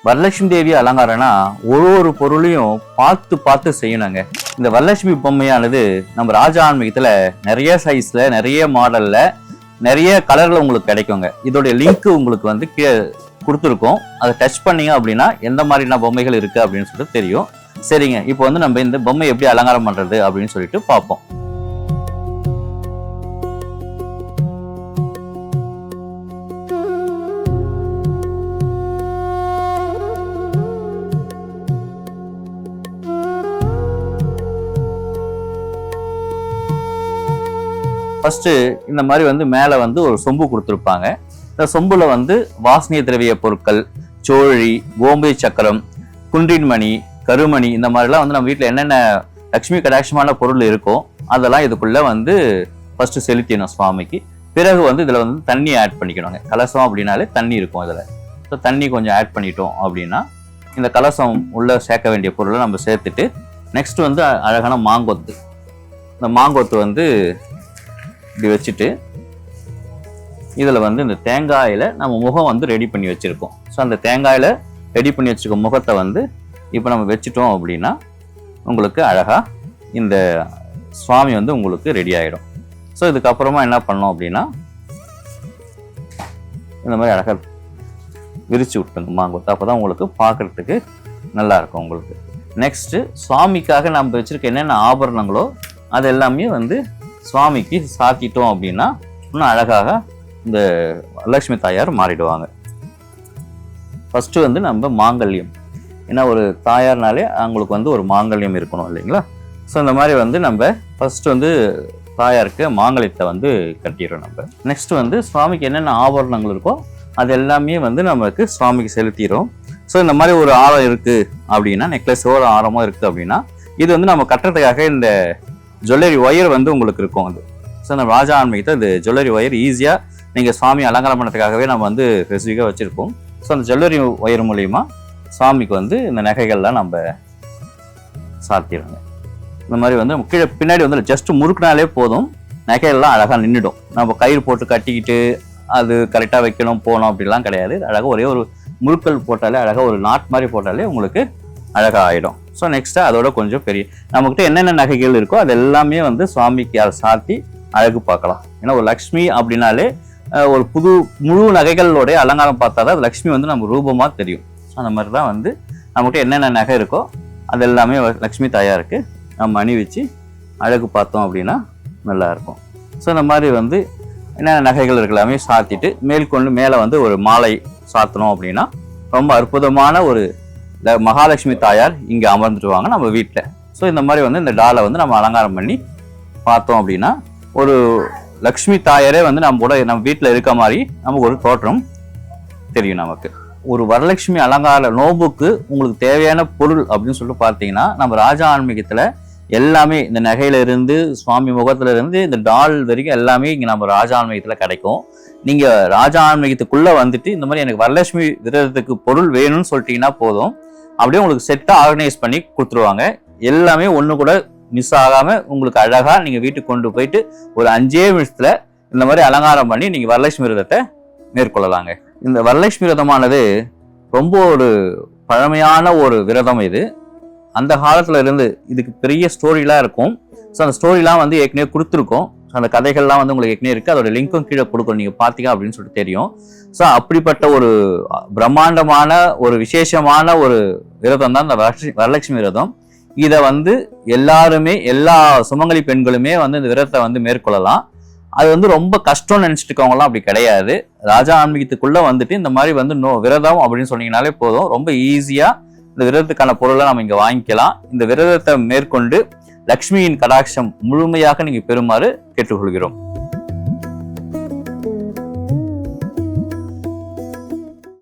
வரலட்சுமி தேவி அலங்காரம்னா ஒரு பொருளையும் பார்த்து பார்த்து செய்யணுங்க. இந்த வரலட்சுமி பொம்மையானது நம்ம ராஜா ஆன்மீகத்துல நிறைய சைஸ்ல, நிறைய மாடல்ல, நிறைய கலர்ல உங்களுக்கு கிடைக்குங்க. இதோடைய லிங்க் உங்களுக்கு வந்து கொடுத்துருக்கோம். அதை டச் பண்ணீங்க அப்படின்னா எந்த மாதிரியான பொம்மைகள் இருக்கு அப்படின்னு சொல்லிட்டு தெரியும். சரிங்க, இப்போ வந்து நம்ம இந்த பொம்மை எப்படி அலங்காரம் பண்றது அப்படின்னு சொல்லிட்டு பார்ப்போம். ஃபர்ஸ்ட் இந்த மாதிரி வந்து மேலே வந்து ஒரு சொம்பு கொடுத்துருப்பாங்க. இந்த சொம்புல வந்து வாசனை திரவிய பொருட்கள், சோழி, கோம்பை சக்கரம், குன்றின்மணி, கருமணி, இந்த மாதிரிலாம் வந்து நம்ம வீட்டில் என்னென்ன லட்சுமி கடாட்சமான பொருள் இருக்கோ அதெல்லாம் இதுக்குள்ள வந்து ஃபர்ஸ்ட் செலுத்திடணும் சுவாமிக்கு. பிறகு வந்து இதில் வந்து தண்ணி ஆட் பண்ணிக்கணுங்க. கலசம் அப்படின்னாலே தண்ணி இருக்கும் இதில். ஸோ தண்ணி கொஞ்சம் ஆட் பண்ணிட்டோம் அப்படின்னா இந்த கலசம் உள்ள சேர்க்க வேண்டிய பொருளை நம்ம சேர்த்துட்டு நெக்ஸ்ட் வந்து அழகான மாங்கொத்து. இந்த மாங்கொத்து வந்து இப்படி வச்சுட்டு இதில் வந்து இந்த தேங்காயில் நம்ம முகம் வந்து ரெடி பண்ணி வச்சுருக்கோம். ஸோ அந்த தேங்காயில் ரெடி பண்ணி வச்சுருக்க முகத்தை வந்து இப்போ நம்ம வச்சுட்டோம் அப்படின்னா உங்களுக்கு அழகாக இந்த சுவாமி வந்து உங்களுக்கு ரெடி ஆகிடும். ஸோ இதுக்கப்புறமா என்ன பண்ணோம் அப்படின்னா இந்த மாதிரி அழகாக விரிச்சு விட்டுங்க மாங்கொத்தை. அப்போ தான் உங்களுக்கு பார்க்குறதுக்கு நல்லாயிருக்கும் உங்களுக்கு. நெக்ஸ்ட்டு சுவாமிக்காக நம்ம வச்சுருக்க என்னென்ன ஆபரணங்களோ அது எல்லாமே வந்து சுவாமிக்கு சாத்திட்டோம் அப்படின்னா இன்னும் அழகாக இந்த லட்சுமி தாயார் மாறிடுவாங்க. ஃபஸ்ட்டு வந்து நம்ம மாங்கல்யம், ஏன்னா ஒரு தாயார்னாலே அவங்களுக்கு வந்து ஒரு மாங்கல்யம் இருக்கணும் இல்லைங்களா? ஸோ இந்த மாதிரி வந்து நம்ம ஃபர்ஸ்ட் வந்து தாயாருக்கு மாங்கல்யத்தை வந்து கட்டிடுறோம் நம்ம. நெக்ஸ்ட் வந்து சுவாமிக்கு என்னென்ன ஆபரணங்கள் இருக்கோ அது எல்லாமே வந்து நமக்கு சுவாமிக்கு செலுத்திடும். ஸோ இந்த மாதிரி ஒரு ஆரம் இருக்குது அப்படின்னா, நெக்லஸோ ஒரு ஆரமோ இருக்குது அப்படின்னா இது வந்து நம்ம கட்டுறதுக்காக இந்த ஜுவல்லரி ஒயர் வந்து உங்களுக்கு இருக்கும். அது ஸோ நம்ம ராஜா ஆன்மீகத்தை இந்த ஜுவல்லரி ஒயர் ஈஸியாக நீங்கள் சுவாமி அலங்காரம் பண்ணுறதுக்காகவே நம்ம வந்து ஸ்பெசிஃபிக்காக வச்சுருப்போம். ஸோ அந்த ஜுவல்லரி ஒயர் மூலிமா சுவாமிக்கு வந்து இந்த நகைகள்லாம் நம்ம சாத்திடுங்க. இந்த மாதிரி வந்து கீழே பின்னாடி வந்து ஜஸ்ட் முறுக்குனாலே போதும், நகைகள்லாம் அழகாக நின்றுடும். நம்ம கயிறு போட்டு கட்டிக்கிட்டு அது கரெக்டாக வைக்கணும் போகணும் அப்படிலாம் கிடையாது. அழகாக ஒரே ஒரு முறுக்கல் போட்டாலே, அழகாக ஒரு நாட் மாதிரி போட்டாலே உங்களுக்கு அழகாக ஆகிடும். ஸோ நெக்ஸ்ட்டு அதோட கொஞ்சம் பெரிய நம்மக்கிட்ட என்னென்ன நகைகள் இருக்கோ அது எல்லாமே வந்து சுவாமிக்கு அதை சாத்தி அழகு பார்க்கலாம். ஏன்னா ஒரு லக்ஷ்மி அப்படின்னாலே ஒரு முழு நகைகளோடைய அலங்காரம் பார்த்தா தான் லக்ஷ்மி வந்து நம்ம ரூபமாக தெரியும். ஸோ அந்த மாதிரி தான் வந்து நம்மகிட்ட என்னென்ன நகை இருக்கோ அது எல்லாமே லக்ஷ்மி தாயாருக்கு நம்ம அணிவிச்சு அழகு பார்த்தோம் அப்படின்னா நல்லாயிருக்கும். ஸோ இந்த மாதிரி வந்து என்னென்ன நகைகள் இருக்கலாமே சாத்திட்டு மேற்கொண்டு மேலே வந்து ஒரு மாலை சாத்தணும் அப்படின்னா ரொம்ப அற்புதமான ஒரு மகாலட்சுமி தாயார் இங்கே அமர்ந்துட்டுவாங்க நம்ம வீட்டில். ஸோ இந்த மாதிரி வந்து இந்த டாலை வந்து நம்ம அலங்காரம் பண்ணி பார்த்தோம் அப்படின்னா ஒரு லக்ஷ்மி தாயாரே வந்து நம்ம வீட்டில் இருக்க மாதிரி நமக்கு ஒரு தோற்றம் தெரியும் நமக்கு. ஒரு வரலட்சுமி அலங்கார நோம்புக்கு உங்களுக்கு தேவையான பொருள் அப்படின்னு சொல்லிட்டு பார்த்தீங்கன்னா நம்ம ராஜா ஆன்மீகத்தில் எல்லாமே இந்த நகையிலிருந்து சுவாமி முகத்துல இருந்து இந்த டால் வரைக்கும் எல்லாமே இங்கே நம்ம ராஜா ஆன்மீகத்தில் கிடைக்கும். நீங்கள் ராஜா ஆன்மீகத்துக்குள்ளே வந்துட்டு இந்த மாதிரி எனக்கு வரலட்சுமி விரதத்துக்கு பொருள் வேணும்னு சொல்லிட்டீங்கன்னா போதும், அப்படியே உங்களுக்கு செட்டாக ஆர்கனைஸ் பண்ணி கொடுத்துருவாங்க. எல்லாமே ஒன்று கூட மிஸ் ஆகாமல் உங்களுக்கு அழகாக நீங்கள் வீட்டுக்கு கொண்டு போயிட்டு ஒரு 5 நிமிஷத்தில் இந்த மாதிரி அலங்காரம் பண்ணி நீங்கள் வரலட்சுமி விரதத்தை மேற்கொள்ளலாங்க. இந்த வரலட்சுமி விரதமானது ரொம்ப ஒரு பழமையான ஒரு விரதம். இது அந்த காலத்தில் இருந்து இதுக்கு பெரிய ஸ்டோரிலாம் இருக்கும். ஸோ அந்த ஸ்டோரிலாம் வந்து ஏற்கனவே கொடுத்துருக்கோம். அந்த கதைகள்லாம் வந்து உங்களுக்கு ஏற்கனவே இருக்குது. அதோட லிங்க்கும் கீழே கொடுக்கணும், நீங்கள் பார்த்தீங்க அப்படின்னு சொல்லிட்டு தெரியும். ஸோ அப்படிப்பட்ட ஒரு பிரம்மாண்டமான ஒரு விசேஷமான ஒரு விரதம் தான் இந்த வரலட்சுமி விரதம். இதை வந்து எல்லாருமே, எல்லா சுமங்கலி பெண்களுமே வந்து இந்த விரதத்தை வந்து மேற்கொள்ளலாம். அது வந்து ரொம்ப கஷ்டம்னு நினச்சிட்டு இருக்கவங்களாம் அப்படி கிடையாது. ராஜா ஆன்மீகத்துக்குள்ளே வந்துட்டு இந்த மாதிரி வந்து விரதம் அப்படின்னு சொன்னீங்கனாலே போதும், ரொம்ப ஈஸியாக இந்த விரதத்துக்கான பொருளை நம்ம இங்கே வாங்கிக்கலாம். இந்த விரதத்தை மேற்கொண்டு லக்ஷ்மியின் கடாட்சம் முழுமையாக நீங்கள் பெறுமாறு கேட்டுக்கொள்கிறோம்.